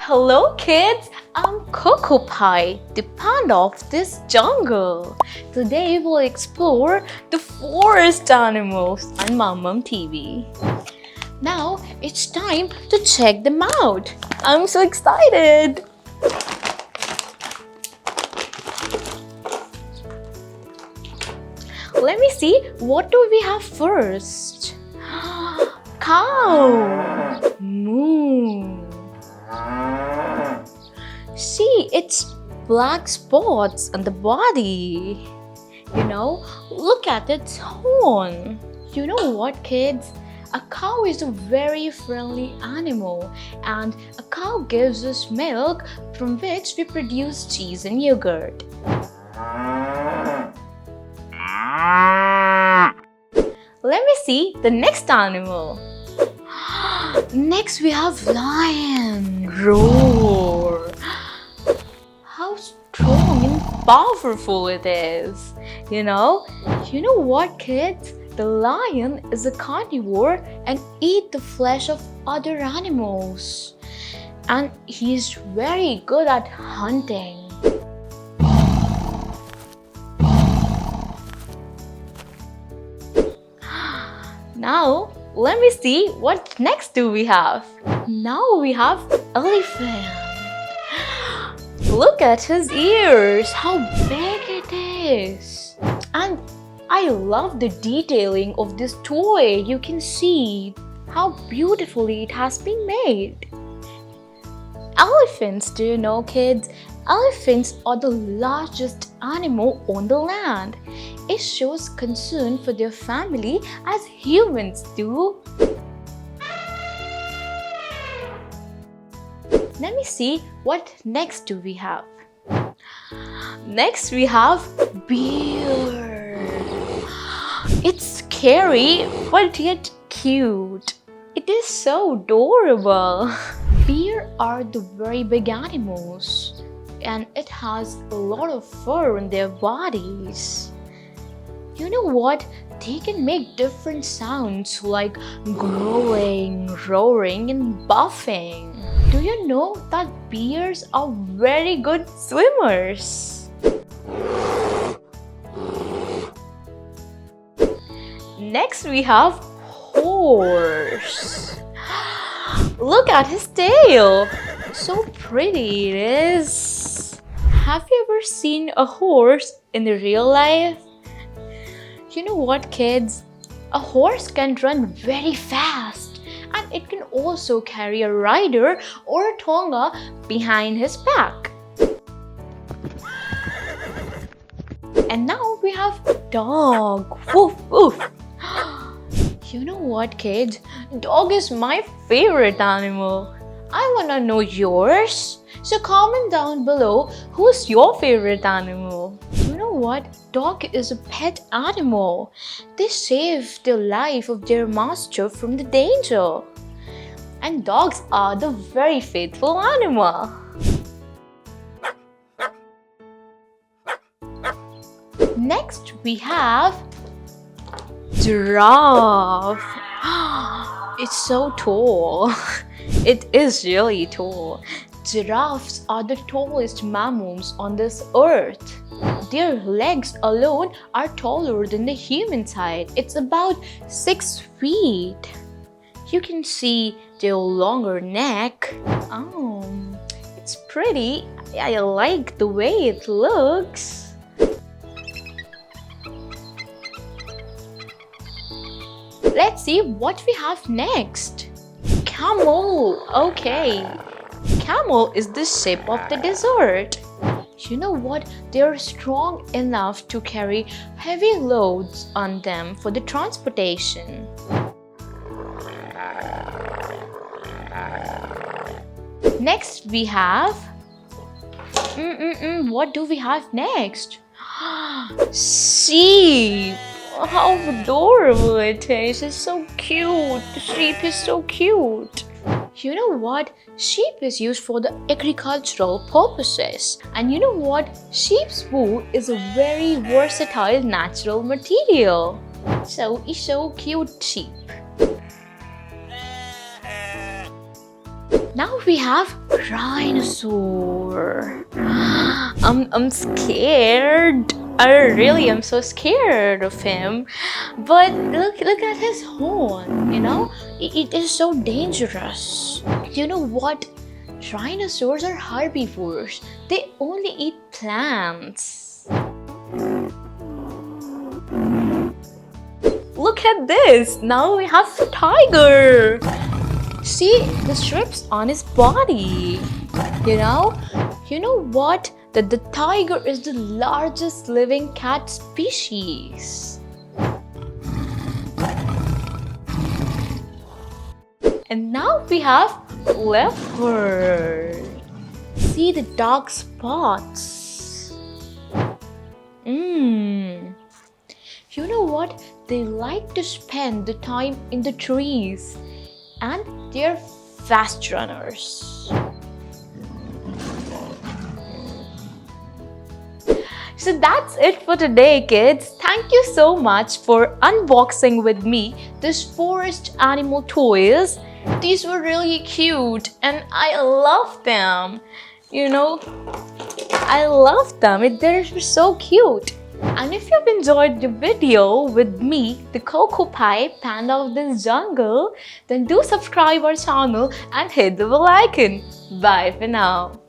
Hello kids, I'm Cocopie, the panda of this jungle. Today we'll explore the forest animals on Mum TV. Now it's time to check them out. I'm so excited. Let me see, what do we have first? Cow. Moo. See, it's black spots on the body. Look at its horn. You know what, kids? A cow is a very friendly animal, and a cow gives us milk from which we produce cheese and yogurt. Let me see the next animal. Next we have lion. Roar. How strong and powerful it is. You know what, kids? The lion is a carnivore and eats the flesh of other animals. And he's very good at hunting. Now, let me see what next do we have. Now we have elephant. Look at his ears, how big it is. And I love the detailing of this toy. You can see how beautifully it has been made. Elephants, do you know, kids? Elephants are the largest animal on the land. It shows concern for their family as humans do. Let me see what next do we have. Next we have bear. It's scary but yet cute. It is so adorable. Bear are the very big animals, and it has a lot of fur on their bodies. You know what? They can make different sounds like growling, roaring, and buffing. Do you know that bears are very good swimmers? Next we have horse. Look at his tail. So pretty it is. Have you ever seen a horse in the real life? You know what, kids? A horse can run very fast, and it can also carry a rider or a tonga behind his back. And now we have dog. Woof woof. You know what, kids? Dog is my favorite animal. I wanna know yours. So comment down below, who's your favorite animal? You know what? Dog is a pet animal. They save the life of their master from the danger. And dogs are the very faithful animal. Next we have giraffe. It's so tall. It is really tall. Giraffes are the tallest mammals on this earth. Their legs alone are taller than the human's height. It's about 6 feet. You can see their longer neck. It's pretty. I like the way it looks. Let's see what we have next. Camel. Okay. Camel is the ship of the desert. You know what? They are strong enough to carry heavy loads on them for the transportation. Next we have... What do we have next? Sheep. How adorable it is. It's so cute. The sheep is so cute. You know what? Sheep is used for the agricultural purposes. And you know what? Sheep's wool is a very versatile natural material. So it's so cute, sheep. Now we have rhinosaur. I'm scared. I really am so scared of him. But look at his horn, you know? It is so dangerous. You know what? Rhinosaurs are herbivores. They only eat plants. Look at this. Now we have tiger. See the strips on his body. You know what? That the tiger is the largest living cat species. And now we have leopard. See the dark spots. You know what? They like to spend the time in the trees. And they're fast runners. So that's it for today, kids. Thank you so much for unboxing with me this forest animal toys. These were really cute and I love them. You know, I love them. They're so cute. And if you've enjoyed the video with me, the Cocopie, Panda of this jungle, then do subscribe our channel and hit the bell icon. Bye for now.